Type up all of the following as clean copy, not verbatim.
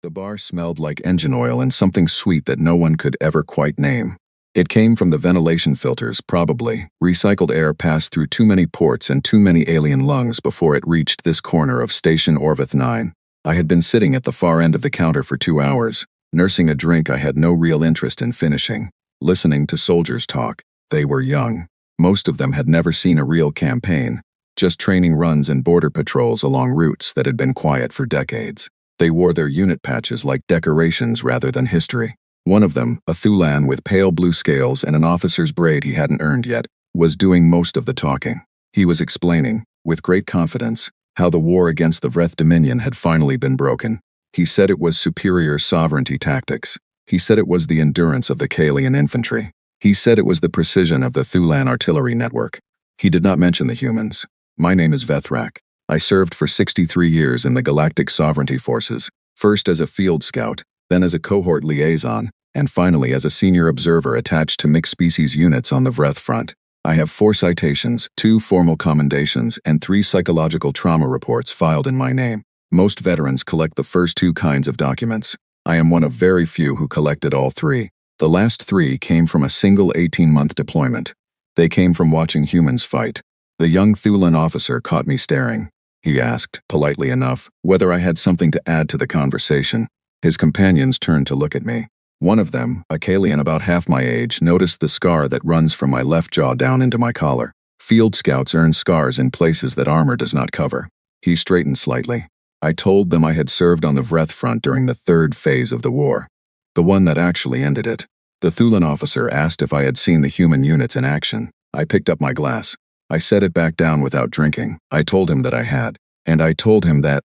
The bar smelled like engine oil and something sweet that no one could ever quite name. It came from the ventilation filters, probably. Recycled air passed through too many ports and too many alien lungs before it reached this corner of Station Orvith 9. I had been sitting at the far end of the counter for 2 hours, nursing a drink I had no real interest in finishing, listening to soldiers talk. They were young. Most of them had never seen a real campaign, just training runs and border patrols along routes that had been quiet for decades. They wore their unit patches like decorations rather than history. One of them, a Thulan with pale blue scales and an officer's braid he hadn't earned yet, was doing most of the talking. He was explaining, with great confidence, how the war against the Vreth Dominion had finally been broken. He said it was superior sovereignty tactics. He said it was the endurance of the Kalian infantry. He said it was the precision of the Thulan artillery network. He did not mention the humans. My name is Vethrak. I served for 63 years in the Galactic Sovereignty Forces, first as a field scout, then as a cohort liaison, and finally as a senior observer attached to mixed species units on the Vreth front. I have 4 citations, 2 formal commendations, and 3 psychological trauma reports filed in my name. Most veterans collect the first 2 kinds of documents. I am one of very few who collected all 3. The last 3 came from a single 18-month deployment. They came from watching humans fight. The young Thulan officer caught me staring. He asked, politely enough, whether I had something to add to the conversation. His companions turned to look at me. One of them, a Kalian about half my age, noticed the scar that runs from my left jaw down into my collar. Field scouts earn scars in places that armor does not cover. He straightened slightly. I told them I had served on the Vreth front during the 3rd phase of the war, the one that actually ended it. The Thulan officer asked if I had seen the human units in action. I picked up my glass. I set it back down without drinking. I told him that I had. And I told him that,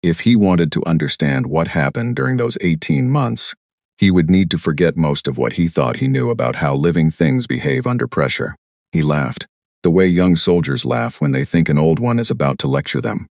if he wanted to understand what happened during those 18 months, he would need to forget most of what he thought he knew about how living things behave under pressure. He laughed, the way young soldiers laugh when they think an old one is about to lecture them.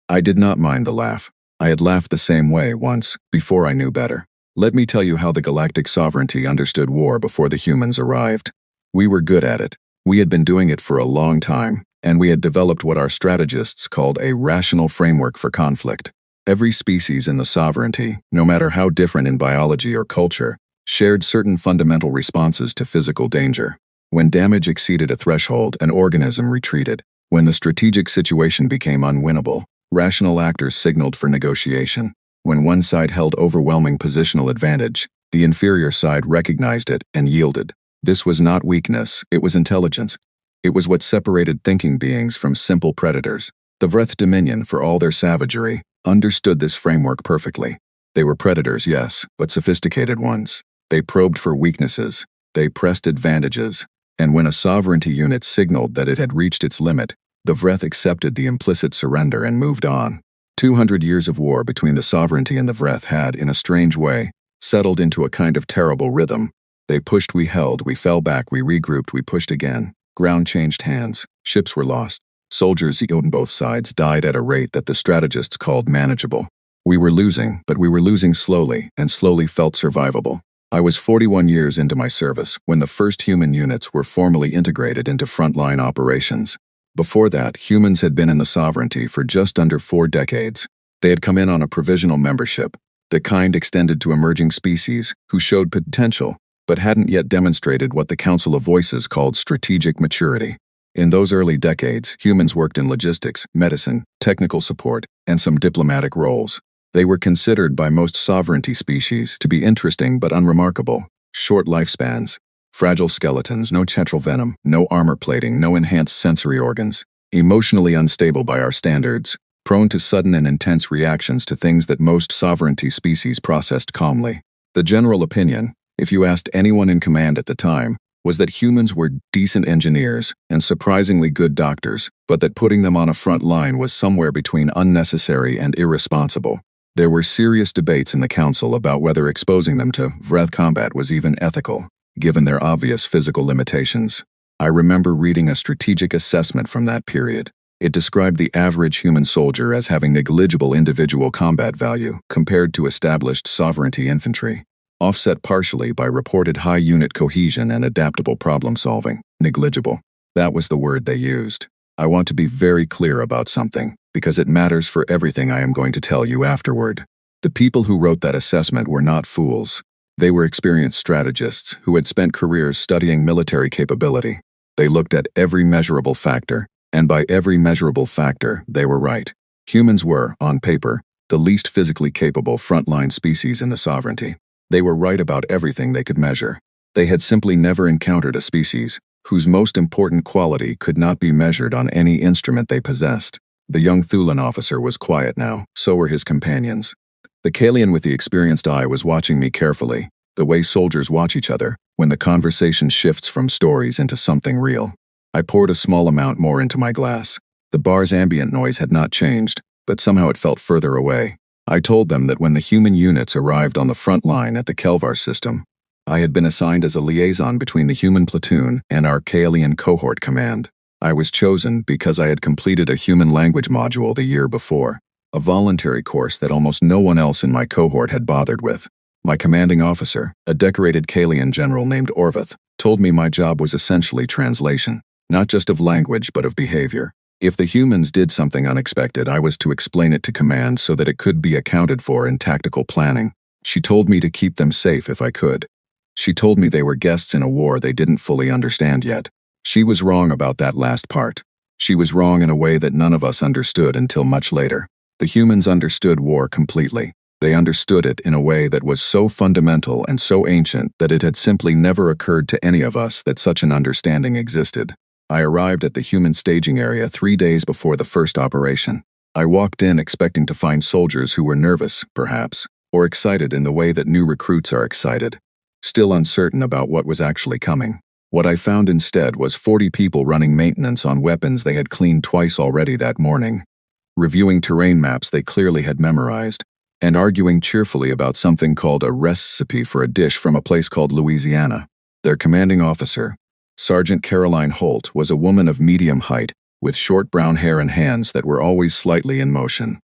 I did not mind the laugh. I had laughed the same way once, before I knew better. Let me tell you how the Galactic Sovereignty understood war before the humans arrived. We were good at it. We had been doing it for a long time, and we had developed what our strategists called a rational framework for conflict. Every species in the sovereignty, no matter how different in biology or culture, shared certain fundamental responses to physical danger. When damage exceeded a threshold, an organism retreated. When the strategic situation became unwinnable, rational actors signaled for negotiation. When one side held overwhelming positional advantage, the inferior side recognized it and yielded. This was not weakness, it was intelligence. It was what separated thinking beings from simple predators. The Vreth Dominion, for all their savagery, understood this framework perfectly. They were predators, yes, but sophisticated ones. They probed for weaknesses. They pressed advantages. And when a sovereignty unit signaled that it had reached its limit, the Vreth accepted the implicit surrender and moved on. 200 years of war between the sovereignty and the Vreth had, in a strange way, settled into a kind of terrible rhythm. They pushed, we held, we fell back, we regrouped, we pushed again. Ground changed hands. Ships were lost. Soldiers on both sides died at a rate that the strategists called manageable. We were losing, but we were losing slowly, and slowly felt survivable. I was 41 years into my service when the first human units were formally integrated into frontline operations. Before that, humans had been in the sovereignty for just under 4 decades. They had come in on a provisional membership, the kind extended to emerging species who showed potential, but hadn't yet demonstrated what the Council of Voices called strategic maturity. In those early decades, humans worked in logistics, medicine, technical support, and some diplomatic roles. They were considered by most sovereignty species to be interesting but unremarkable. Short lifespans, fragile skeletons, no tetral venom, no armor plating, no enhanced sensory organs. Emotionally unstable by our standards, prone to sudden and intense reactions to things that most sovereignty species processed calmly. The general opinion, if you asked anyone in command at the time, was that humans were decent engineers and surprisingly good doctors, but that putting them on a front line was somewhere between unnecessary and irresponsible. There were serious debates in the council about whether exposing them to Vreth combat was even ethical, given their obvious physical limitations. I remember reading a strategic assessment from that period. It described the average human soldier as having negligible individual combat value compared to established sovereignty infantry, offset partially by reported high unit cohesion and adaptable problem solving. Negligible. That was the word they used. I want to be very clear about something, because it matters for everything I am going to tell you afterward. The people who wrote that assessment were not fools. They were experienced strategists who had spent careers studying military capability. They looked at every measurable factor, and by every measurable factor, they were right. Humans were, on paper, the least physically capable frontline species in the sovereignty. They were right about everything they could measure. They had simply never encountered a species whose most important quality could not be measured on any instrument they possessed. The young Thulan officer was quiet now, so were his companions. The Kalian with the experienced eye was watching me carefully, the way soldiers watch each other when the conversation shifts from stories into something real. I poured a small amount more into my glass. The bar's ambient noise had not changed, but somehow it felt further away. I told them that when the human units arrived on the front line at the Kelvar system, I had been assigned as a liaison between the human platoon and our Kaelian cohort command. I was chosen because I had completed a human language module the year before, a voluntary course that almost no one else in my cohort had bothered with. My commanding officer, a decorated Kaelian general named Orvath, told me my job was essentially translation, not just of language but of behavior. If the humans did something unexpected, I was to explain it to command so that it could be accounted for in tactical planning. She told me to keep them safe if I could. She told me they were guests in a war they didn't fully understand yet. She was wrong about that last part. She was wrong in a way that none of us understood until much later. The humans understood war completely. They understood it in a way that was so fundamental and so ancient that it had simply never occurred to any of us that such an understanding existed. I arrived at the human staging area 3 days before the first operation. I walked in expecting to find soldiers who were nervous, perhaps, or excited in the way that new recruits are excited, still uncertain about what was actually coming. What I found instead was 40 people running maintenance on weapons they had cleaned twice already that morning, reviewing terrain maps they clearly had memorized, and arguing cheerfully about something called a recipe for a dish from a place called Louisiana. Their commanding officer, Sergeant Caroline Holt, was a woman of medium height, with short brown hair and hands that were always slightly in motion,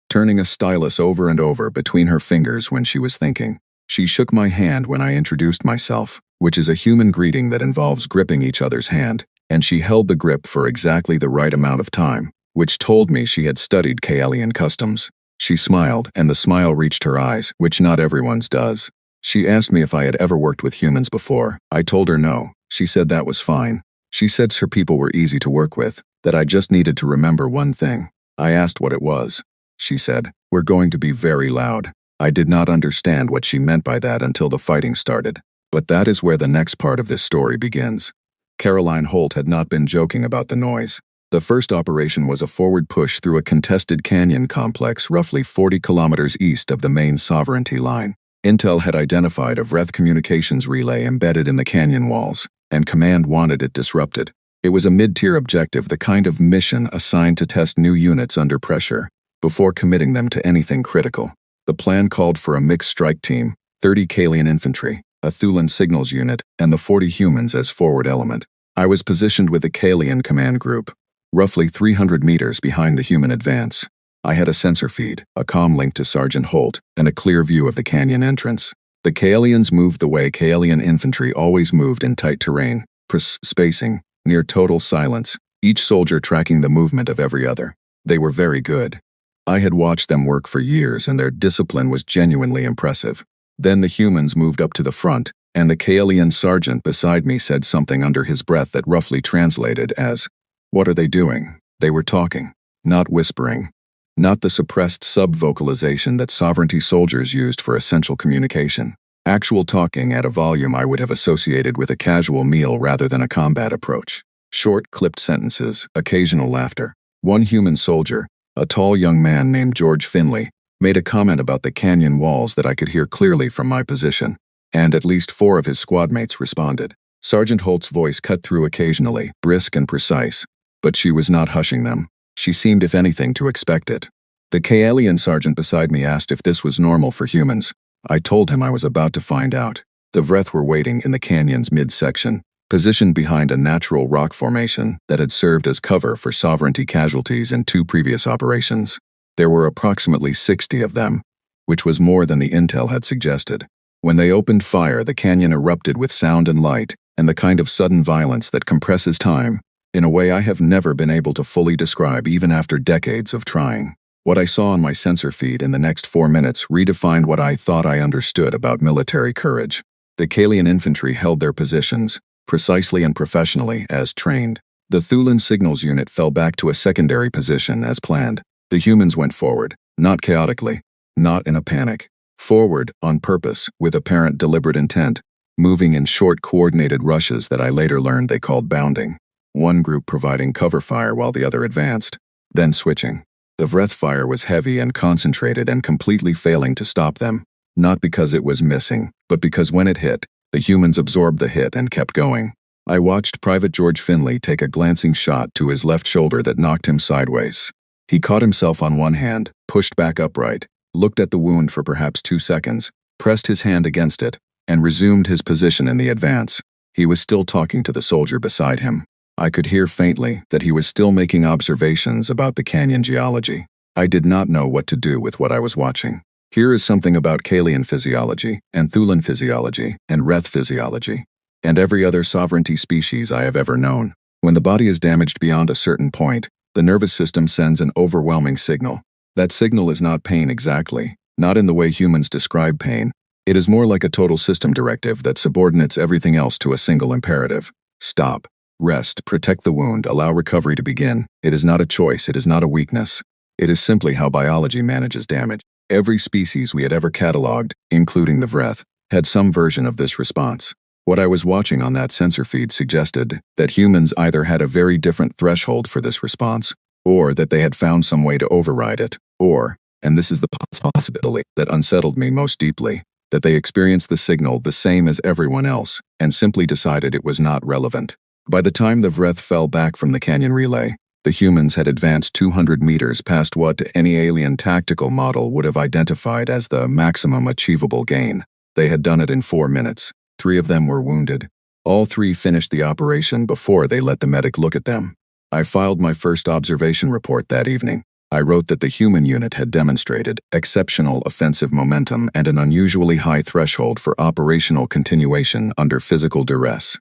turning a stylus over and over between her fingers when she was thinking. She shook my hand when I introduced myself, which is a human greeting that involves gripping each other's hand, and she held the grip for exactly the right amount of time, which told me she had studied Kaelian customs. She smiled, and the smile reached her eyes, which not everyone's does. She asked me if I had ever worked with humans before. I told her no. She said that was fine. She said her people were easy to work with, that I just needed to remember one thing. I asked what it was. She said, "We're going to be very loud." I did not understand what she meant by that until the fighting started. But that is where the next part of this story begins. Caroline Holt had not been joking about the noise. The first operation was a forward push through a contested canyon complex roughly 40 kilometers east of the main sovereignty line. Intel had identified a Vreth communications relay embedded in the canyon walls, and command wanted it disrupted. It was a mid-tier objective, the kind of mission assigned to test new units under pressure, before committing them to anything critical. The plan called for a mixed strike team, 30 Kaelian infantry, a Thulan signals unit, and the 40 humans as forward element. I was positioned with the Kaelian command group, roughly 300 meters behind the human advance. I had a sensor feed, a comm link to Sergeant Holt, and a clear view of the canyon entrance. The Kaelians moved the way Kaelian infantry always moved in tight terrain, spacing, near total silence, each soldier tracking the movement of every other. They were very good. I had watched them work for years, and their discipline was genuinely impressive. Then the humans moved up to the front, and the Kaelian sergeant beside me said something under his breath that roughly translated as, "What are they doing?" They were talking, not whispering, not the suppressed sub-vocalization that sovereignty soldiers used for essential communication. Actual talking at a volume I would have associated with a casual meal rather than a combat approach. Short, clipped sentences, occasional laughter. One human soldier, a tall young man named George Finley, made a comment about the canyon walls that I could hear clearly from my position, and at least 4 of his squadmates responded. Sergeant Holt's voice cut through occasionally, brisk and precise, but she was not hushing them. She seemed, if anything, to expect it. The Kaelian sergeant beside me asked if this was normal for humans. I told him I was about to find out. The Vreth were waiting in the canyon's midsection, positioned behind a natural rock formation that had served as cover for sovereignty casualties in 2 previous operations. There were approximately 60 of them, which was more than the intel had suggested. When they opened fire, the canyon erupted with sound and light, and the kind of sudden violence that compresses time, in a way I have never been able to fully describe even after decades of trying. What I saw on my sensor feed in the next 4 minutes redefined what I thought I understood about military courage. The Kalian infantry held their positions, precisely and professionally, as trained. The Thulan signals unit fell back to a secondary position as planned. The humans went forward, not chaotically, not in a panic. Forward, on purpose, with apparent deliberate intent, moving in short coordinated rushes that I later learned they called bounding. One group providing cover fire while the other advanced, then switching. The Vreth fire was heavy and concentrated and completely failing to stop them, not because it was missing, but because when it hit, the humans absorbed the hit and kept going. I watched Private George Finley take a glancing shot to his left shoulder that knocked him sideways. He caught himself on one hand, pushed back upright, looked at the wound for perhaps 2 seconds, pressed his hand against it, and resumed his position in the advance. He was still talking to the soldier beside him. I could hear faintly that he was still making observations about the canyon geology. I did not know what to do with what I was watching. Here is something about Kalian physiology, and Thulan physiology, and Vreth physiology, and every other sovereignty species I have ever known. When the body is damaged beyond a certain point, the nervous system sends an overwhelming signal. That signal is not pain exactly, not in the way humans describe pain. It is more like a total system directive that subordinates everything else to a single imperative. Stop. Rest, protect the wound, allow recovery to begin. It is not a choice, it is not a weakness. It is simply how biology manages damage. Every species we had ever catalogued, including the Vreth, had some version of this response. What I was watching on that sensor feed suggested that humans either had a very different threshold for this response, or that they had found some way to override it, or, and this is the possibility that unsettled me most deeply, that they experienced the signal the same as everyone else, and simply decided it was not relevant. By the time the Vreth fell back from the canyon relay, the humans had advanced 200 meters past what any alien tactical model would have identified as the maximum achievable gain. They had done it in 4 minutes. 3 of them were wounded. All 3 finished the operation before they let the medic look at them. I filed my first observation report that evening. I wrote that the human unit had demonstrated exceptional offensive momentum and an unusually high threshold for operational continuation under physical duress.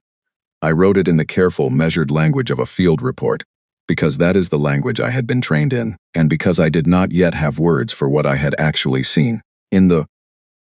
I wrote it in the careful, measured language of a field report, because that is the language I had been trained in, and because I did not yet have words for what I had actually seen. In the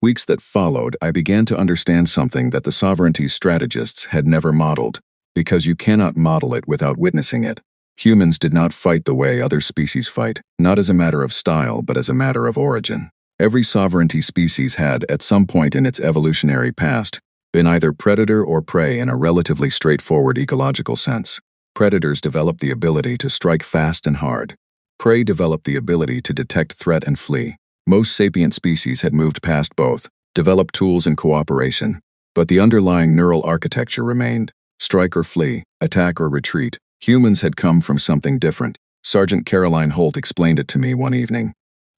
weeks that followed, I began to understand something that the sovereignty strategists had never modeled, because you cannot model it without witnessing it. Humans did not fight the way other species fight, not as a matter of style, but as a matter of origin. Every sovereignty species had, at some point in its evolutionary past, been either predator or prey in a relatively straightforward ecological sense. Predators developed the ability to strike fast and hard. Prey developed the ability to detect threat and flee. Most sapient species had moved past both, developed tools and cooperation, but the underlying neural architecture remained. Strike or flee, attack or retreat. Humans had come from something different. Sergeant Caroline Holt explained it to me one evening.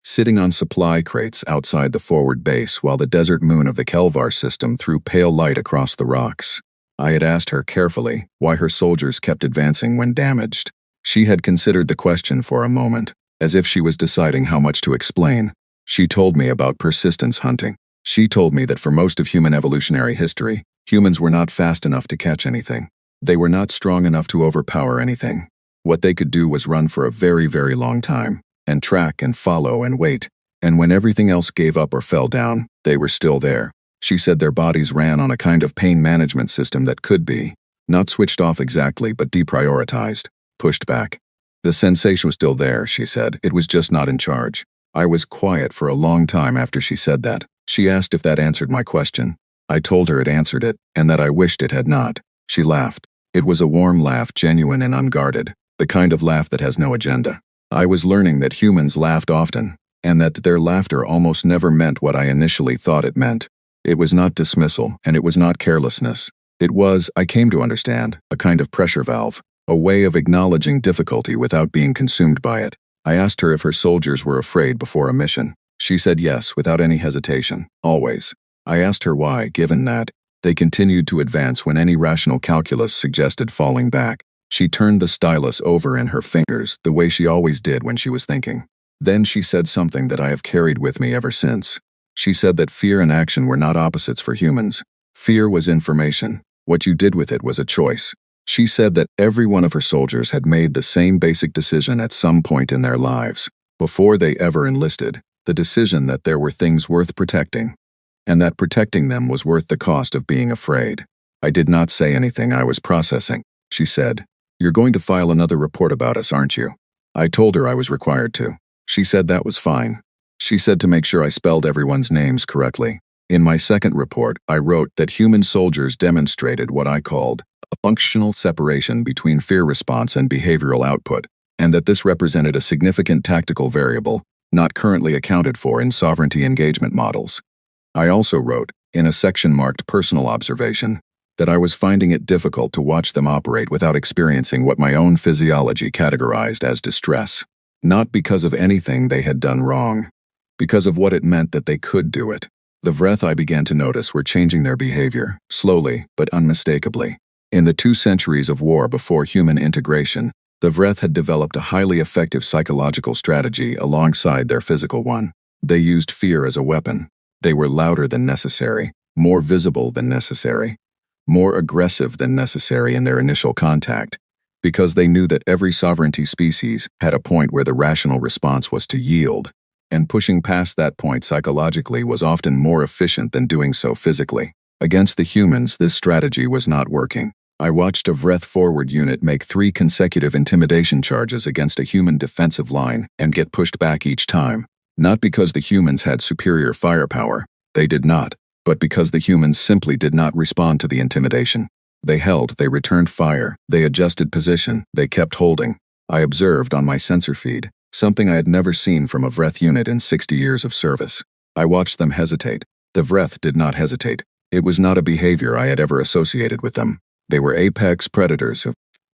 Sitting on supply crates outside the forward base while the desert moon of the Kelvar system threw pale light across the rocks. I had asked her carefully why her soldiers kept advancing when damaged. She had considered the question for a moment, as if she was deciding how much to explain. She told me about persistence hunting. She told me that for most of human evolutionary history, humans were not fast enough to catch anything. They were not strong enough to overpower anything. What they could do was run for a very, very long time, and track and follow and wait, and when everything else gave up or fell down, they were still there. She said their bodies ran on a kind of pain management system that could be, not switched off exactly, but deprioritized, pushed back. The sensation was still there, she said, it was just not in charge. I was quiet for a long time after she said that. She asked if that answered my question. I told her it answered it, and that I wished it had not. She laughed. It was a warm laugh, genuine and unguarded, the kind of laugh that has no agenda. I was learning that humans laughed often, and that their laughter almost never meant what I initially thought it meant. It was not dismissal, and it was not carelessness. It was, I came to understand, a kind of pressure valve, a way of acknowledging difficulty without being consumed by it. I asked her if her soldiers were afraid before a mission. She said yes, without any hesitation, always. I asked her why, given that they continued to advance when any rational calculus suggested falling back. She turned the stylus over in her fingers the way she always did when she was thinking. Then she said something that I have carried with me ever since. She said that fear and action were not opposites for humans. Fear was information. What you did with it was a choice. She said that every one of her soldiers had made the same basic decision at some point in their lives. before they ever enlisted, the decision that there were things worth protecting, and that protecting them was worth the cost of being afraid. I did not say anything. I was processing. She said, "You're going to file another report about us, aren't you?" I told her I was required to. She said that was fine. She said to make sure I spelled everyone's names correctly. In my second report, I wrote that human soldiers demonstrated what I called a functional separation between fear response and behavioral output, and that this represented a significant tactical variable, not currently accounted for in sovereignty engagement models. I also wrote, in a section marked Personal Observation, that I was finding it difficult to watch them operate without experiencing what my own physiology categorized as distress. Not because of anything they had done wrong, because of what it meant that they could do it. The Vreth, I began to notice, were changing their behavior, slowly but unmistakably. In the 2 centuries of war before human integration, the Vreth had developed a highly effective psychological strategy alongside their physical one. They used fear as a weapon. They were louder than necessary, more visible than necessary, more aggressive than necessary in their initial contact, because they knew that every sovereignty species had a point where the rational response was to yield, and pushing past that point psychologically was often more efficient than doing so physically. Against the humans, this strategy was not working. I watched a Vreth forward unit make 3 consecutive intimidation charges against a human defensive line and get pushed back each time, not because the humans had superior firepower, they did not, but because the humans simply did not respond to the intimidation. They held, they returned fire, they adjusted position, they kept holding. I observed on my sensor feed, something I had never seen from a Vreth unit in 60 years of service. I watched them hesitate. The Vreth did not hesitate. It was not a behavior I had ever associated with them. They were apex predators,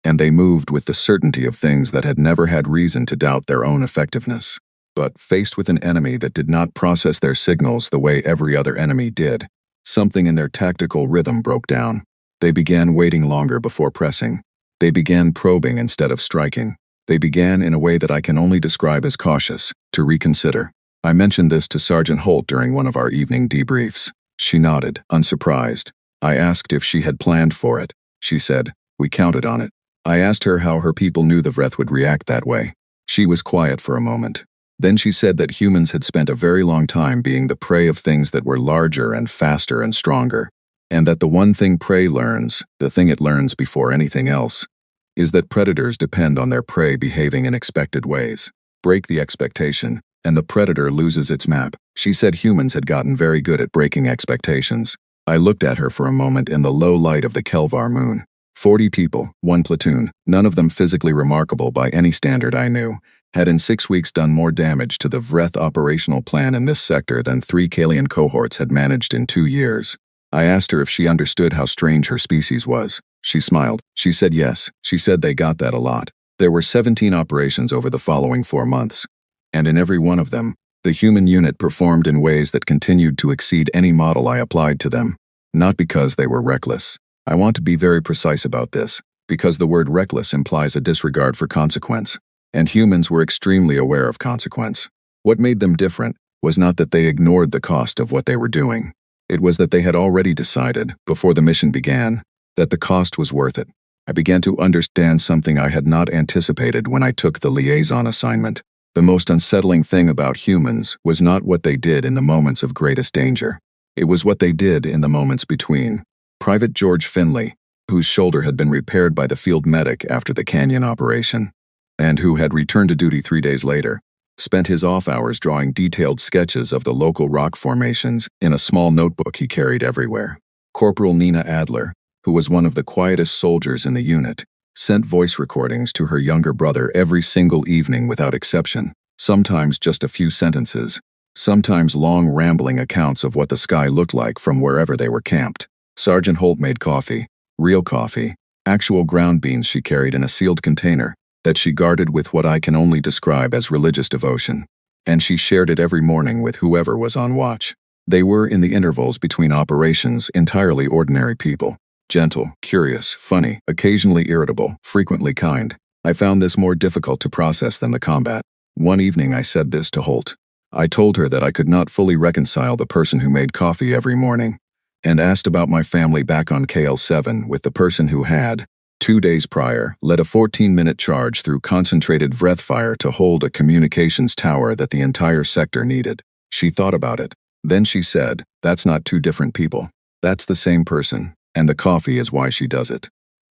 and they moved with the certainty of things that had never had reason to doubt their own effectiveness. But faced with an enemy that did not process their signals the way every other enemy did, something in their tactical rhythm broke down. They began waiting longer before pressing. They began probing instead of striking. They began in a way that I can only describe as cautious, to reconsider. I mentioned this to Sergeant Holt during one of our evening debriefs. She nodded, unsurprised. I asked if she had planned for it. She said, "We counted on it." I asked her how her people knew the Vreth would react that way. She was quiet for a moment. Then she said that humans had spent a very long time being the prey of things that were larger and faster and stronger, and that the one thing prey learns, the thing it learns before anything else, is that predators depend on their prey behaving in expected ways. Break the expectation, and the predator loses its map. She said humans had gotten very good at breaking expectations. I looked at her for a moment in the low light of the Kelvar moon. 40 people, 1 platoon, none of them physically remarkable by any standard I knew, had in 6 weeks done more damage to the Vreth operational plan in this sector than 3 Kalian cohorts had managed in 2 years. I asked her if she understood how strange her species was. She smiled. She said yes. She said they got that a lot. There were 17 operations over the following 4 months, and in every one of them, the human unit performed in ways that continued to exceed any model I applied to them. Not because they were reckless. I want to be very precise about this, because the word reckless implies a disregard for consequence, and humans were extremely aware of consequence. What made them different was not that they ignored the cost of what they were doing. It was that they had already decided, before the mission began, that the cost was worth it. I began to understand something I had not anticipated when I took the liaison assignment. The most unsettling thing about humans was not what they did in the moments of greatest danger. It was what they did in the moments between. Private George Finley, whose shoulder had been repaired by the field medic after the Canyon operation, and who had returned to duty 3 days later, spent his off hours drawing detailed sketches of the local rock formations in a small notebook he carried everywhere. Corporal Nina Adler, who was one of the quietest soldiers in the unit, sent voice recordings to her younger brother every single evening without exception, sometimes just a few sentences, sometimes long rambling accounts of what the sky looked like from wherever they were camped. Sergeant Holt made coffee, real coffee, actual ground beans she carried in a sealed container that she guarded with what I can only describe as religious devotion, and she shared it every morning with whoever was on watch. They were, in the intervals between operations, entirely ordinary people. Gentle, curious, funny, occasionally irritable, frequently kind. I found this more difficult to process than the combat. One evening I said this to Holt. I told her that I could not fully reconcile the person who made coffee every morning, and asked about my family back on KL7 with the person who had, 2 days prior, led a 14-minute charge through concentrated breath fire to hold a communications tower that the entire sector needed. She thought about it. Then she said, "That's not two different people. That's the same person, and the coffee is why she does it."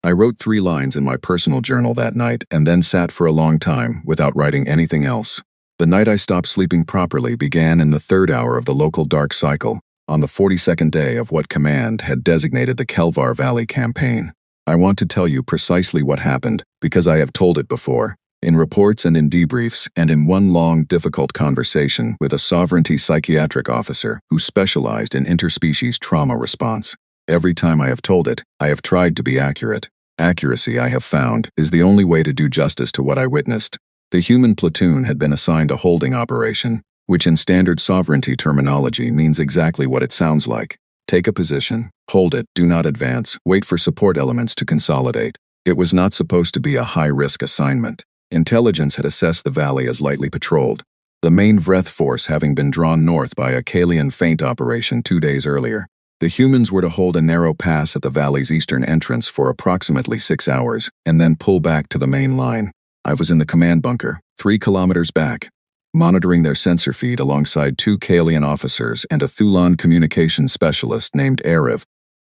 I wrote 3 lines in my personal journal that night and then sat for a long time without writing anything else. The night I stopped sleeping properly began in the 3rd hour of the local dark cycle, on the 42nd day of what Command had designated the Kelvar Valley campaign. I want to tell you precisely what happened because I have told it before, in reports and in debriefs and in one long, difficult conversation with a sovereignty psychiatric officer who specialized in interspecies trauma response. Every time I have told it, I have tried to be accurate. Accuracy, I have found, is the only way to do justice to what I witnessed. The human platoon had been assigned a holding operation, which in standard sovereignty terminology means exactly what it sounds like. Take a position, hold it, do not advance, wait for support elements to consolidate. It was not supposed to be a high-risk assignment. Intelligence had assessed the valley as lightly patrolled, the main Vreth force having been drawn north by a Kalian feint operation 2 days earlier. The humans were to hold a narrow pass at the valley's eastern entrance for approximately 6 hours and then pull back to the main line. I was in the command bunker, 3 kilometers back, monitoring their sensor feed alongside 2 Kalian officers and a Thulan communications specialist named Erev,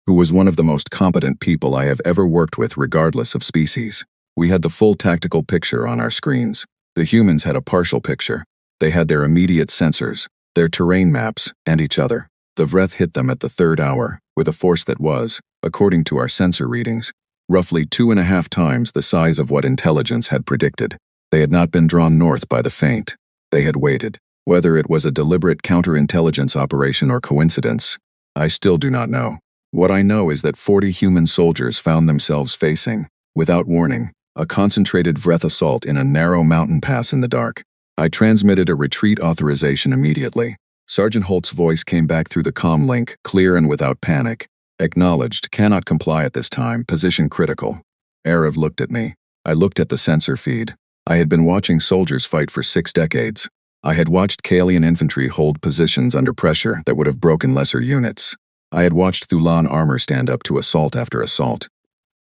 who was one of the most competent people I have ever worked with regardless of species. We had the full tactical picture on our screens. The humans had a partial picture. They had their immediate sensors, their terrain maps, and each other. The Vreth hit them at the 3rd hour, with a force that was, according to our sensor readings, roughly 2.5 times the size of what intelligence had predicted. They had not been drawn north by the feint. They had waited. Whether it was a deliberate counterintelligence operation or coincidence, I still do not know. What I know is that 40 human soldiers found themselves facing, without warning, a concentrated Vreth assault in a narrow mountain pass in the dark. I transmitted a retreat authorization immediately. Sergeant Holt's voice came back through the comm link, clear and without panic. Acknowledged, cannot comply at this time, position critical. Erev looked at me. I looked at the sensor feed. I had been watching soldiers fight for 6 decades. I had watched Kalian infantry hold positions under pressure that would have broken lesser units. I had watched Thulan armor stand up to assault after assault.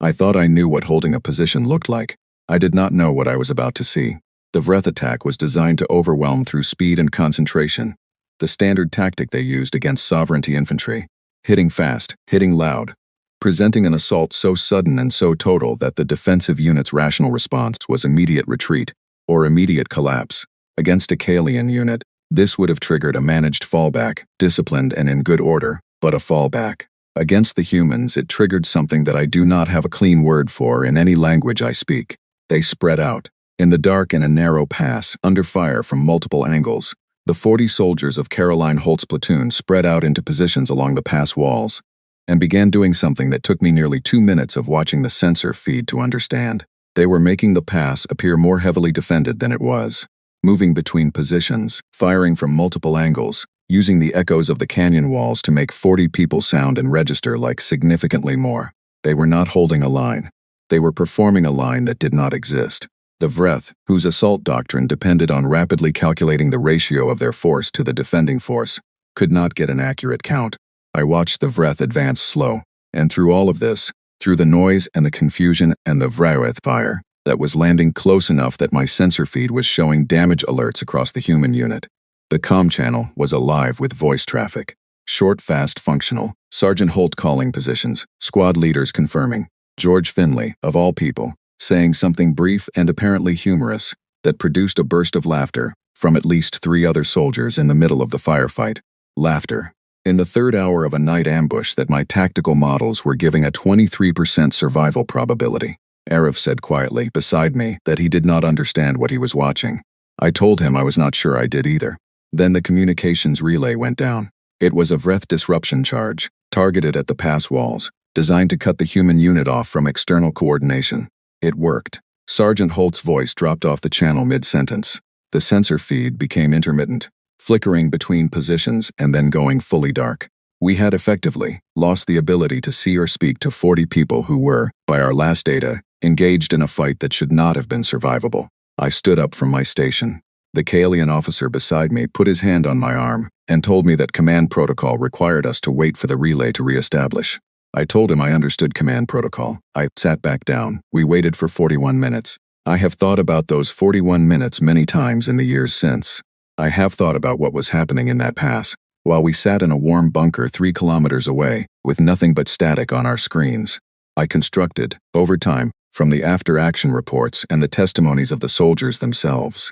I thought I knew what holding a position looked like. I did not know what I was about to see. The Vreth attack was designed to overwhelm through speed and concentration, the standard tactic they used against sovereignty infantry. Hitting fast, hitting loud, presenting an assault so sudden and so total that the defensive unit's rational response was immediate retreat, or immediate collapse. Against a Kalian unit, this would have triggered a managed fallback, disciplined and in good order, but a fallback. Against the humans, it triggered something that I do not have a clean word for in any language I speak. They spread out. In the dark in a narrow pass, under fire from multiple angles, the 40 soldiers of Caroline Holt's platoon spread out into positions along the pass walls, and began doing something that took me nearly 2 minutes of watching the sensor feed to understand. They were making the pass appear more heavily defended than it was, moving between positions, firing from multiple angles, using the echoes of the canyon walls to make 40 people sound and register like significantly more. They were not holding a line. They were performing a line that did not exist. The Vreth, whose assault doctrine depended on rapidly calculating the ratio of their force to the defending force, could not get an accurate count. I watched the Vreth advance slow, and through all of this, through the noise and the confusion and the Vreth fire, that was landing close enough that my sensor feed was showing damage alerts across the human unit. The comm channel was alive with voice traffic. Short, fast, functional. Sergeant Holt calling positions, squad leaders confirming. George Finley, of all people, saying something brief and apparently humorous that produced a burst of laughter from at least 3 other soldiers in the middle of the firefight. Laughter. In the 3rd hour of a night ambush that my tactical models were giving a 23% survival probability. Erev said quietly, beside me, that he did not understand what he was watching. I told him I was not sure I did either. Then the communications relay went down. It was a Vreth disruption charge, targeted at the pass walls, designed to cut the human unit off from external coordination. It worked. Sergeant Holt's voice dropped off the channel mid-sentence. The sensor feed became intermittent, flickering between positions and then going fully dark. We had effectively lost the ability to see or speak to 40 people who were, by our last data, engaged in a fight that should not have been survivable. I stood up from my station. The Kalian officer beside me put his hand on my arm and told me that command protocol required us to wait for the relay to reestablish. I told him I understood command protocol. I sat back down. We waited for 41 minutes. I have thought about those 41 minutes many times in the years since. I have thought about what was happening in that pass, while we sat in a warm bunker 3 kilometers away, with nothing but static on our screens. I constructed, over time, from the after-action reports and the testimonies of the soldiers themselves,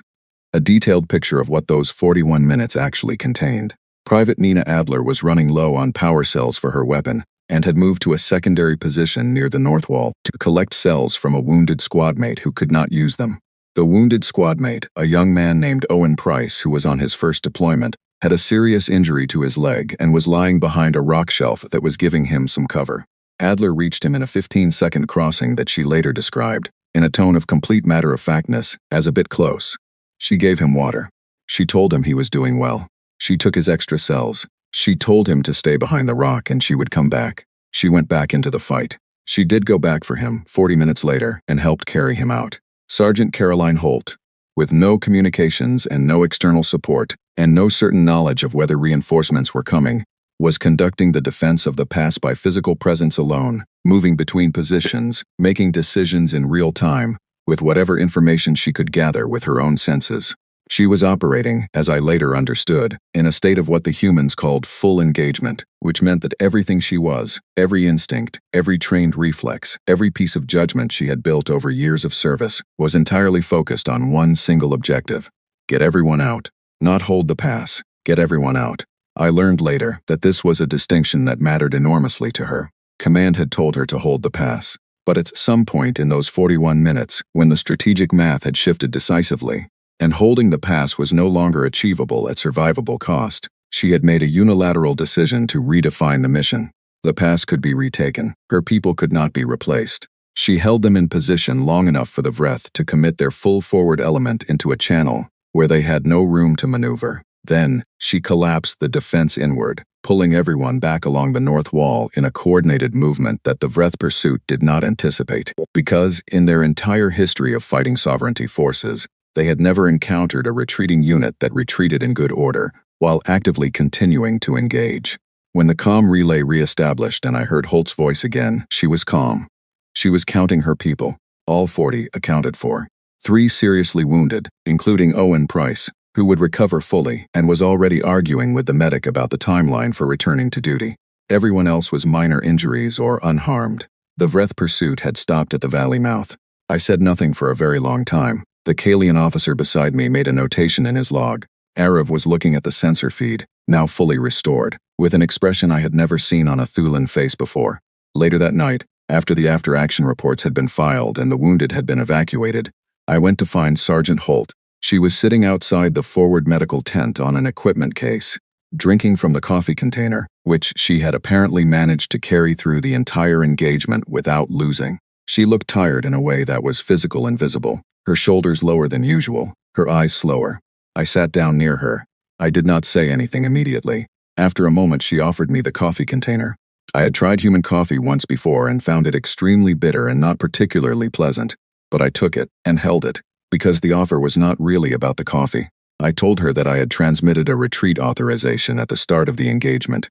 a detailed picture of what those 41 minutes actually contained. Private Nina Adler was running low on power cells for her weapon, and had moved to a secondary position near the north wall to collect cells from a wounded squadmate who could not use them. The wounded squadmate, a young man named Owen Price who was on his first deployment, had a serious injury to his leg and was lying behind a rock shelf that was giving him some cover. Adler reached him in a 15-second crossing that she later described, in a tone of complete matter-of-factness, as a bit close. She gave him water. She told him he was doing well. She took his extra cells. She told him to stay behind the rock and she would come back. She went back into the fight. She did go back for him 40 minutes later and helped carry him out. Sergeant Caroline Holt, with no communications and no external support, and no certain knowledge of whether reinforcements were coming, was conducting the defense of the pass by physical presence alone, moving between positions, making decisions in real time, with whatever information she could gather with her own senses. She was operating, as I later understood, in a state of what the humans called full engagement, which meant that everything she was, every instinct, every trained reflex, every piece of judgment she had built over years of service, was entirely focused on one single objective: get everyone out. Not hold the pass, get everyone out. I learned later that this was a distinction that mattered enormously to her. Command had told her to hold the pass, but at some point in those 41 minutes, when the strategic math had shifted decisively, and holding the pass was no longer achievable at survivable cost, she had made a unilateral decision to redefine the mission. The pass could be retaken. Her people could not be replaced. She held them in position long enough for the Vreth to commit their full forward element into a channel where they had no room to maneuver. Then, she collapsed the defense inward, pulling everyone back along the north wall in a coordinated movement that the Vreth pursuit did not anticipate, because, in their entire history of fighting sovereignty forces, they had never encountered a retreating unit that retreated in good order, while actively continuing to engage. When the comm relay re-established and I heard Holt's voice again, she was calm. She was counting her people, all 40 accounted for. 3 seriously wounded, including Owen Price, who would recover fully and was already arguing with the medic about the timeline for returning to duty. Everyone else was minor injuries or unharmed. The Vreth pursuit had stopped at the valley mouth. I said nothing for a very long time. The Kalian officer beside me made a notation in his log. Arav was looking at the sensor feed, now fully restored, with an expression I had never seen on a Thulan face before. Later that night, after the after-action reports had been filed and the wounded had been evacuated, I went to find Sergeant Holt. She was sitting outside the forward medical tent on an equipment case, drinking from the coffee container, which she had apparently managed to carry through the entire engagement without losing. She looked tired in a way that was physical and visible, her shoulders lower than usual, her eyes slower. I sat down near her. I did not say anything immediately. After a moment, she offered me the coffee container. I had tried human coffee once before and found it extremely bitter and not particularly pleasant, but I took it and held it, because the offer was not really about the coffee. I told her that I had transmitted a retreat authorization at the start of the engagement.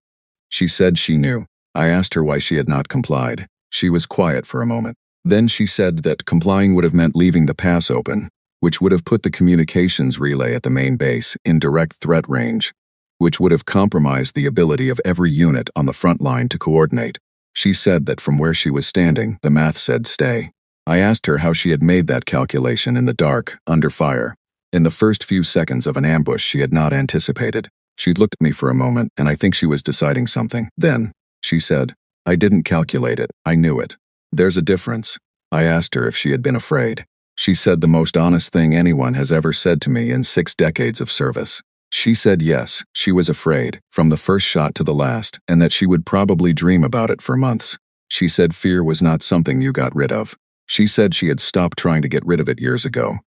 She said she knew. I asked her why she had not complied. She was quiet for a moment. Then she said that complying would have meant leaving the pass open, which would have put the communications relay at the main base in direct threat range, which would have compromised the ability of every unit on the front line to coordinate. She said that from where she was standing, the math said stay. I asked her how she had made that calculation in the dark, under fire, in the first few seconds of an ambush she had not anticipated. She looked at me for a moment, and I think she was deciding something. Then, she said, "I didn't calculate it, I knew it. There's a difference." I asked her if she had been afraid. She said the most honest thing anyone has ever said to me in 6 decades of service. She said yes, she was afraid, from the first shot to the last, and that she would probably dream about it for months. She said fear was not something you got rid of. She said she had stopped trying to get rid of it years ago,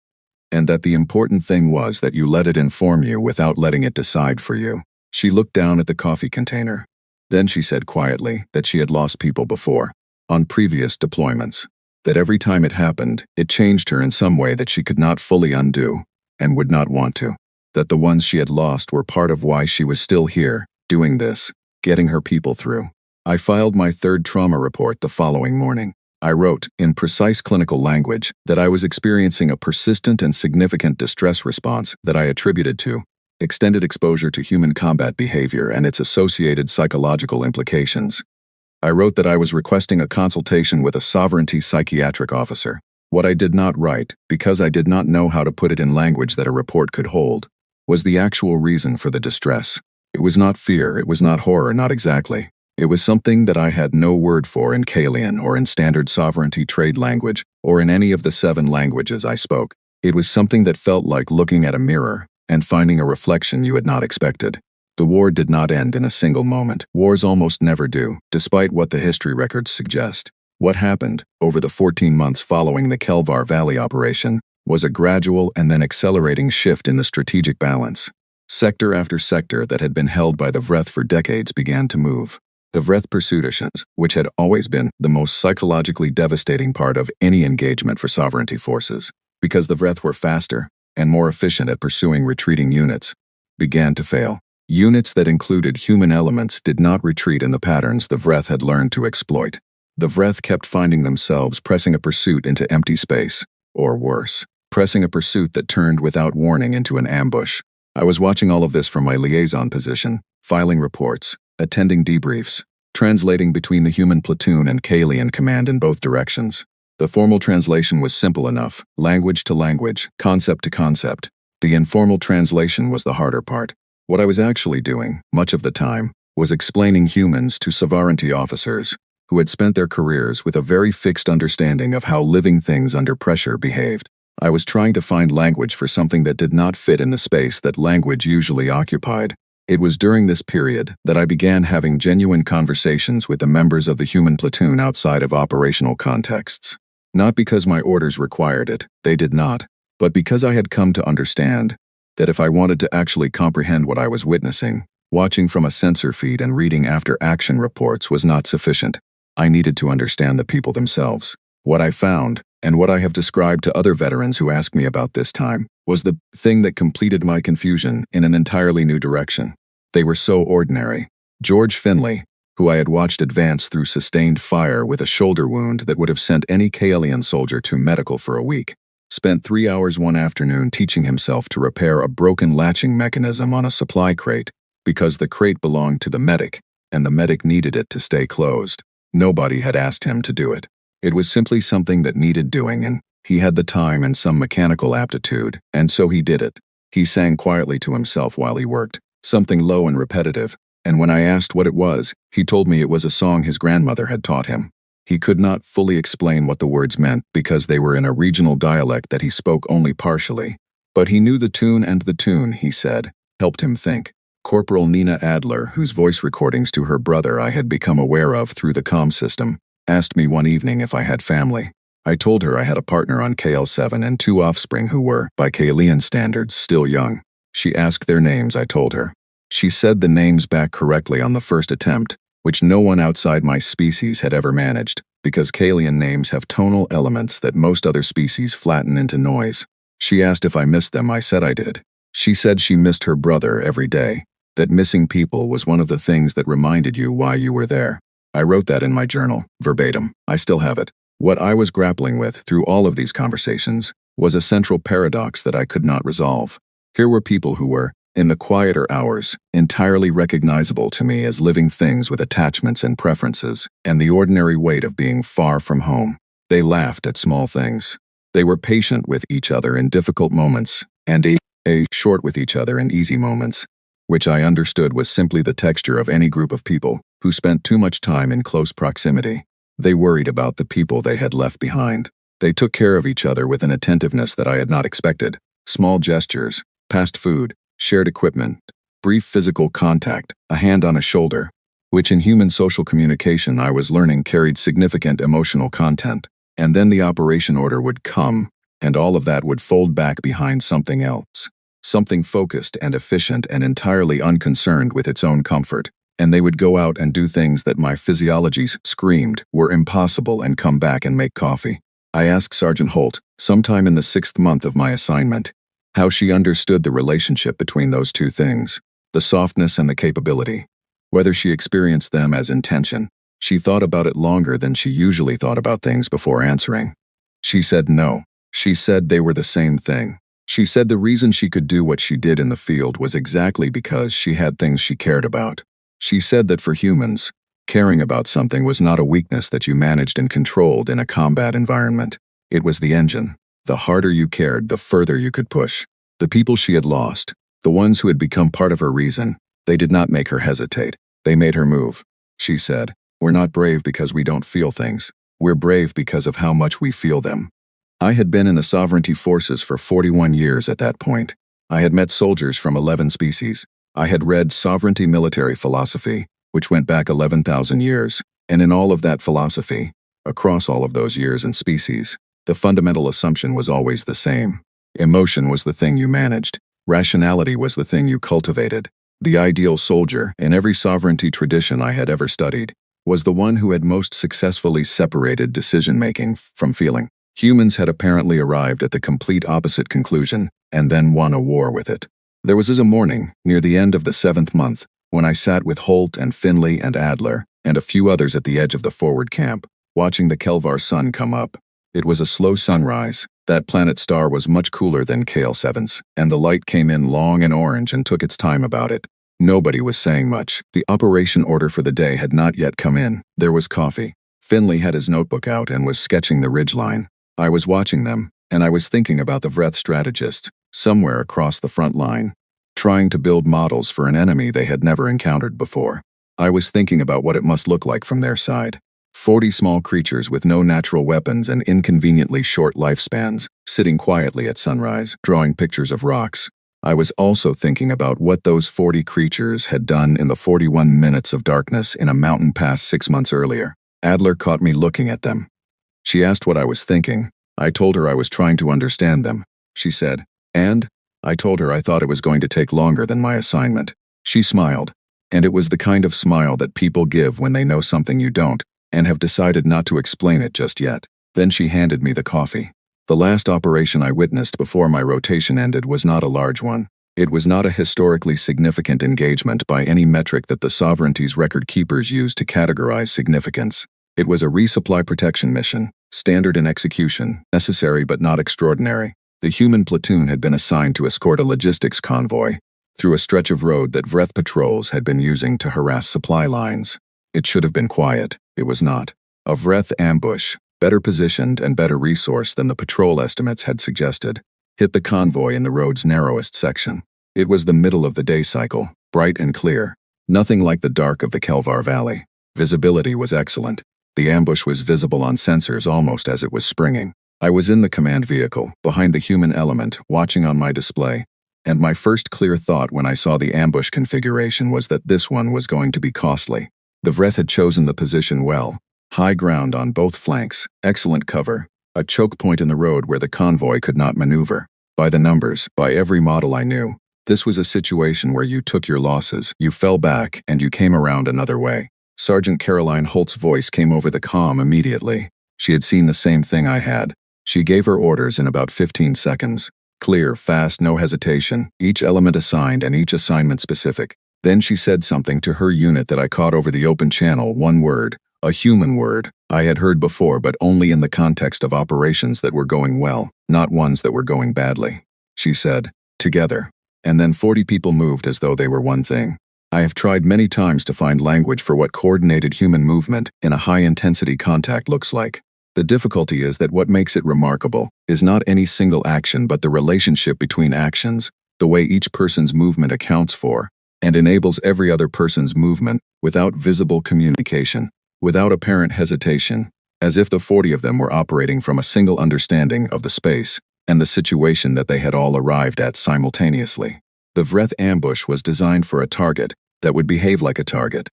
and that the important thing was that you let it inform you without letting it decide for you. She looked down at the coffee container. Then she said quietly that she had lost people before, on previous deployments, that every time it happened, it changed her in some way that she could not fully undo, and would not want to, that the ones she had lost were part of why she was still here, doing this, getting her people through. I filed my third trauma report the following morning. I wrote, in precise clinical language, that I was experiencing a persistent and significant distress response that I attributed to extended exposure to human combat behavior and its associated psychological implications. I wrote that I was requesting a consultation with a sovereignty psychiatric officer. What I did not write, because I did not know how to put it in language that a report could hold, was the actual reason for the distress. It was not fear, it was not horror, not exactly. It was something that I had no word for in Kalian or in standard sovereignty trade language or in any of the 7 languages I spoke. It was something that felt like looking at a mirror and finding a reflection you had not expected. The war did not end in a single moment. Wars almost never do, despite what the history records suggest. What happened, over the 14 months following the Kelvar Valley operation, was a gradual and then accelerating shift in the strategic balance. Sector after sector that had been held by the Vreth for decades began to move. The Vreth pursuitations, which had always been the most psychologically devastating part of any engagement for sovereignty forces, because the Vreth were faster and more efficient at pursuing retreating units, began to fail. Units that included human elements did not retreat in the patterns the Vreth had learned to exploit. The Vreth kept finding themselves pressing a pursuit into empty space, or worse, pressing a pursuit that turned without warning into an ambush. I was watching all of this from my liaison position, filing reports, attending debriefs, translating between the human platoon and Kalian command in both directions. The formal translation was simple enough, language to language, concept to concept. The informal translation was the harder part. What I was actually doing, much of the time, was explaining humans to sovereignty officers who had spent their careers with a very fixed understanding of how living things under pressure behaved. I was trying to find language for something that did not fit in the space that language usually occupied. It was during this period that I began having genuine conversations with the members of the human platoon outside of operational contexts. Not because my orders required it, they did not, but because I had come to understand that if I wanted to actually comprehend what I was witnessing, watching from a sensor feed and reading after-action reports was not sufficient. I needed to understand the people themselves. What I found, and what I have described to other veterans who asked me about this time, was the thing that completed my confusion in an entirely new direction. They were so ordinary. George Finley, who I had watched advance through sustained fire with a shoulder wound that would have sent any Kaelian soldier to medical for a week, spent 3 hours one afternoon teaching himself to repair a broken latching mechanism on a supply crate because the crate belonged to the medic, and the medic needed it to stay closed. Nobody had asked him to do it. It was simply something that needed doing, and he had the time and some mechanical aptitude, and so he did it. He sang quietly to himself while he worked, something low and repetitive, and when I asked what it was, he told me it was a song his grandmother had taught him. He could not fully explain what the words meant because they were in a regional dialect that he spoke only partially. But he knew the tune, and the tune, he said, helped him think. Corporal Nina Adler, whose voice recordings to her brother I had become aware of through the comm system, asked me one evening if I had family. I told her I had a partner on KL7 and 2 offspring who were, by Kaelian standards, still young. She asked their names, I told her. She said the names back correctly on the first attempt, which no one outside my species had ever managed, because Kaelian names have tonal elements that most other species flatten into noise. She asked if I missed them. I said I did. She said she missed her brother every day, that missing people was one of the things that reminded you why you were there. I wrote that in my journal, verbatim. I still have it. What I was grappling with through all of these conversations was a central paradox that I could not resolve. Here were people who were, in the quieter hours, entirely recognizable to me as living things with attachments and preferences, and the ordinary weight of being far from home. They laughed at small things. They were patient with each other in difficult moments, and short with each other in easy moments, which I understood was simply the texture of any group of people who spent too much time in close proximity. They worried about the people they had left behind. They took care of each other with an attentiveness that I had not expected. Small gestures, passed food, shared equipment, brief physical contact, a hand on a shoulder, which in human social communication I was learning carried significant emotional content. And then the operation order would come, and all of that would fold back behind something else. Something focused and efficient and entirely unconcerned with its own comfort. And they would go out and do things that my physiologies screamed were impossible and come back and make coffee. I asked Sergeant Holt, sometime in the 6th month of my assignment, how she understood the relationship between those two things, the softness and the capability. whether she experienced them as intention. She thought about it longer than she usually thought about things before answering. She said no. She said they were the same thing. She said the reason she could do what she did in the field was exactly because she had things she cared about. She said that for humans, caring about something was not a weakness that you managed and controlled in a combat environment. It was the engine. The harder you cared, the further you could push. The people she had lost, the ones who had become part of her reason, they did not make her hesitate. They made her move. She said, "We're not brave because we don't feel things. We're brave because of how much we feel them." I had been in the sovereignty forces for 41 years at that point. I had met soldiers from 11 species. I had read sovereignty military philosophy, which went back 11,000 years, and in all of that philosophy, across all of those years and species, the fundamental assumption was always the same. Emotion was the thing you managed. Rationality was the thing you cultivated. The ideal soldier, in every sovereignty tradition I had ever studied, was the one who had most successfully separated decision-making from feeling. Humans had apparently arrived at the complete opposite conclusion, and then won a war with it. There was a morning, near the end of the 7th month, when I sat with Holt and Finley and Adler, and a few others at the edge of the forward camp, watching the Kelvar sun come up. It was a slow sunrise. That planet star was much cooler than KL7's, and the light came in long and orange and took its time about it. Nobody was saying much. The operation order for the day had not yet come in. There was coffee. Finley had his notebook out and was sketching the ridgeline. I was watching them, and I was thinking about the Vreth strategists, somewhere across the front line, trying to build models for an enemy they had never encountered before. I was thinking about what it must look like from their side. 40 small creatures with no natural weapons and inconveniently short lifespans, sitting quietly at sunrise, drawing pictures of rocks. I was also thinking about what those 40 creatures had done in the 41 minutes of darkness in a mountain pass 6 months earlier. Adler caught me looking at them. She asked what I was thinking. I told her I was trying to understand them. She said, "And?" I told her I thought it was going to take longer than my assignment. She smiled, and it was the kind of smile that people give when they know something you don't, and have decided not to explain it just yet. Then she handed me the coffee. The last operation I witnessed before my rotation ended was not a large one. It was not a historically significant engagement by any metric that the sovereignty's record keepers use to categorize significance. It was a resupply protection mission, standard in execution, necessary but not extraordinary. The human platoon had been assigned to escort a logistics convoy through a stretch of road that Vreth patrols had been using to harass supply lines. It should have been quiet. It was not. A Vreth ambush, better positioned and better resourced than the patrol estimates had suggested, hit the convoy in the road's narrowest section. It was the middle of the day cycle, bright and clear, nothing like the dark of the Kelvar Valley. Visibility was excellent. The ambush was visible on sensors almost as it was springing. I was in the command vehicle, behind the human element, watching on my display, and my first clear thought when I saw the ambush configuration was that this one was going to be costly. The Vreth had chosen the position well. High ground on both flanks, excellent cover, a choke point in the road where the convoy could not maneuver. By the numbers, by every model I knew, this was a situation where you took your losses, you fell back, and you came around another way. Sergeant Caroline Holt's voice came over the comm immediately. She had seen the same thing I had. She gave her orders in about 15 seconds. Clear, fast, no hesitation, each element assigned and each assignment specific. Then she said something to her unit that I caught over the open channel, one word, a human word. I had heard before, but only in the context of operations that were going well, not ones that were going badly. She said, "Together." And then 40 people moved as though they were one thing. I have tried many times to find language for what coordinated human movement in a high-intensity contact looks like. The difficulty is that what makes it remarkable is not any single action but the relationship between actions, the way each person's movement accounts for and enables every other person's movement without visible communication, without apparent hesitation, as if the 40 of them were operating from a single understanding of the space and the situation that they had all arrived at simultaneously. The Vreth ambush was designed for a target that would behave like a target,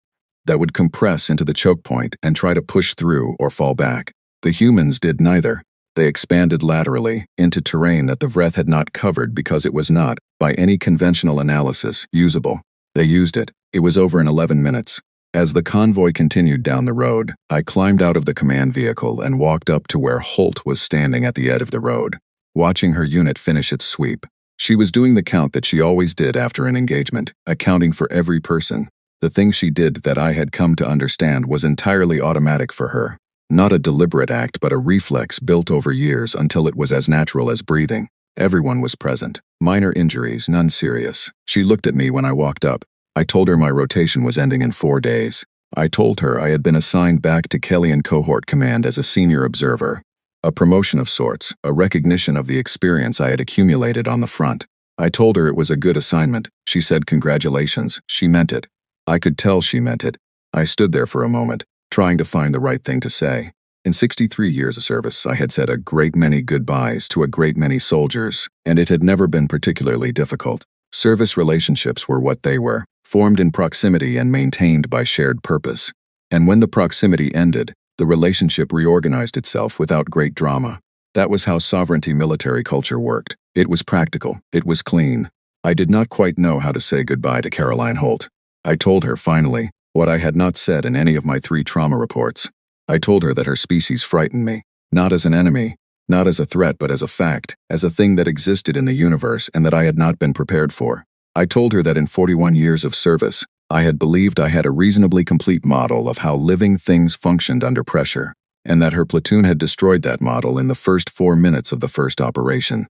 that would compress into the choke point and try to push through or fall back. The humans did neither. They expanded laterally into terrain that the Vreth had not covered because it was not, by any conventional analysis, usable. They used it. It was over in 11 minutes. As the convoy continued down the road, I climbed out of the command vehicle and walked up to where Holt was standing at the edge of the road, watching her unit finish its sweep. She was doing the count that she always did after an engagement, accounting for every person. The thing she did that I had come to understand was entirely automatic for her. Not a deliberate act, but a reflex built over years until it was as natural as breathing. Everyone was present. Minor injuries, none serious. She looked at me when I walked up. I told her my rotation was ending in 4 days. I told her I had been assigned back to Kellyan Cohort Command as a senior observer. A promotion of sorts, a recognition of the experience I had accumulated on the front. I told her it was a good assignment. She said congratulations. She meant it. I could tell she meant it. I stood there for a moment, trying to find the right thing to say. In 63 years of service, I had said a great many goodbyes to a great many soldiers, and it had never been particularly difficult. Service relationships were what they were, formed in proximity and maintained by shared purpose. And when the proximity ended, the relationship reorganized itself without great drama. That was how sovereignty military culture worked. It was practical. It was clean. I did not quite know how to say goodbye to Caroline Holt. I told her, finally, what I had not said in any of my 3 trauma reports. I told her that her species frightened me, not as an enemy, not as a threat, but as a fact, as a thing that existed in the universe and that I had not been prepared for. I told her that in 41 years of service, I had believed I had a reasonably complete model of how living things functioned under pressure, and that her platoon had destroyed that model in the first 4 minutes of the first operation,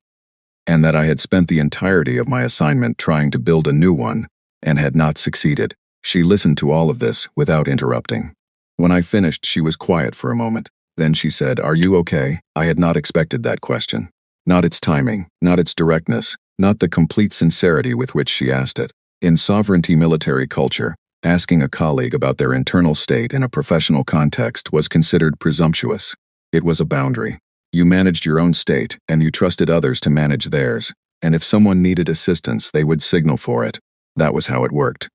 and that I had spent the entirety of my assignment trying to build a new one, and had not succeeded. She listened to all of this without interrupting. When I finished, she was quiet for a moment. Then she said, "Are you okay?" I had not expected that question. Not its timing, not its directness, not the complete sincerity with which she asked it. In sovereignty military culture, asking a colleague about their internal state in a professional context was considered presumptuous. It was a boundary. You managed your own state, and you trusted others to manage theirs, and if someone needed assistance, they would signal for it. That was how it worked.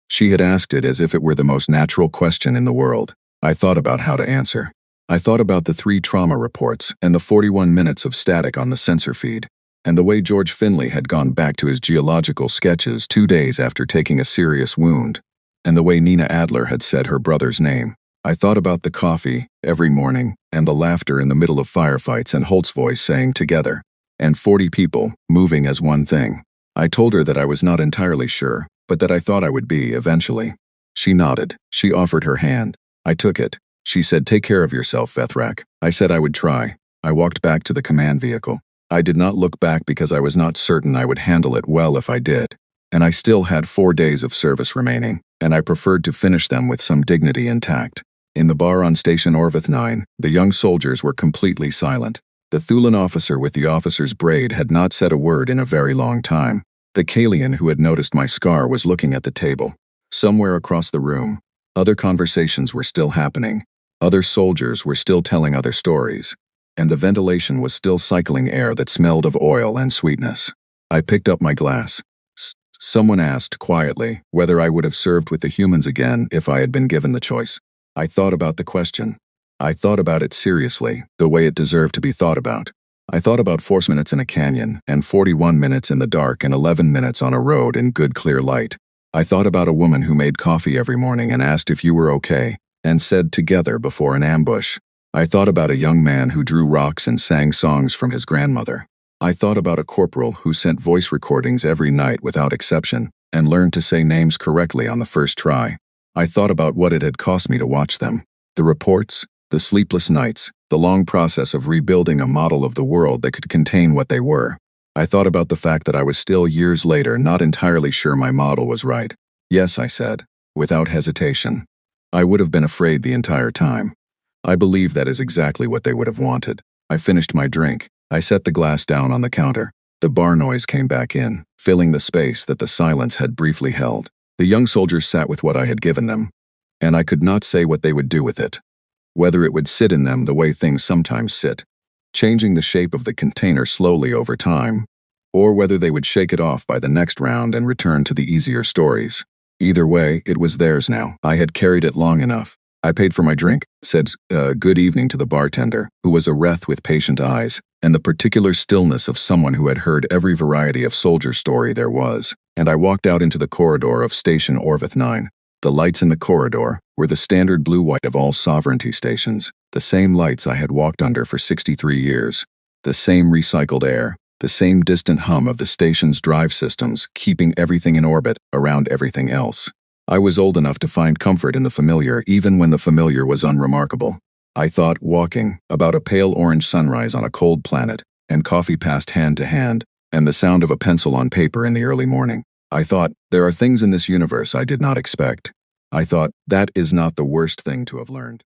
She had asked it as if it were the most natural question in the world. I thought about how to answer. I thought about the 3 trauma reports and the 41 minutes of static on the sensor feed, and the way George Finley had gone back to his geological sketches 2 days after taking a serious wound, and the way Nina Adler had said her brother's name. I thought about the coffee every morning and the laughter in the middle of firefights and Holt's voice saying together, and 40 people moving as one thing. I told her that I was not entirely sure, but that I thought I would be eventually. She nodded. She offered her hand. I took it. She said, "Take care of yourself, Vethrak." I said I would try. I walked back to the command vehicle. I did not look back because I was not certain I would handle it well if I did. And I still had 4 days of service remaining, and I preferred to finish them with some dignity intact. In the bar on Station Orvith 9, the young soldiers were completely silent. The Thulan officer with the officer's braid had not said a word in a very long time. The Kalian who had noticed my scar was looking at the table. Somewhere across the room, other conversations were still happening. Other soldiers were still telling other stories, and the ventilation was still cycling air that smelled of oil and sweetness. I picked up my glass. Someone asked quietly whether I would have served with the humans again if I had been given the choice. I thought about the question. I thought about it seriously, the way it deserved to be thought about. I thought about 4 minutes in a canyon, and 41 minutes in the dark, and 11 minutes on a road in good clear light. I thought about a woman who made coffee every morning and asked if you were okay, and said together before an ambush. I thought about a young man who drew rocks and sang songs from his grandmother. I thought about a corporal who sent voice recordings every night without exception, and learned to say names correctly on the first try. I thought about what it had cost me to watch them. The reports, the sleepless nights, the long process of rebuilding a model of the world that could contain what they were. I thought about the fact that I was still years later not entirely sure my model was right. Yes, I said, without hesitation. I would have been afraid the entire time. I believe that is exactly what they would have wanted. I finished my drink. I set the glass down on the counter. The bar noise came back in, filling the space that the silence had briefly held. The young soldiers sat with what I had given them, and I could not say what they would do with it. Whether it would sit in them the way things sometimes sit, changing the shape of the container slowly over time, or whether they would shake it off by the next round and return to the easier stories. Either way, it was theirs now. I had carried it long enough. I paid for my drink, said good evening to the bartender, who was a wreath with patient eyes, and the particular stillness of someone who had heard every variety of soldier story there was, and I walked out into the corridor of Station Orvith 9. The lights in the corridor were the standard blue-white of all sovereignty stations, the same lights I had walked under for 63 years, the same recycled air, the same distant hum of the station's drive systems keeping everything in orbit around everything else. I was old enough to find comfort in the familiar even when the familiar was unremarkable. I thought walking about a pale orange sunrise on a cold planet, and coffee passed hand to hand, and the sound of a pencil on paper in the early morning. I thought, there are things in this universe I did not expect. I thought, that is not the worst thing to have learned.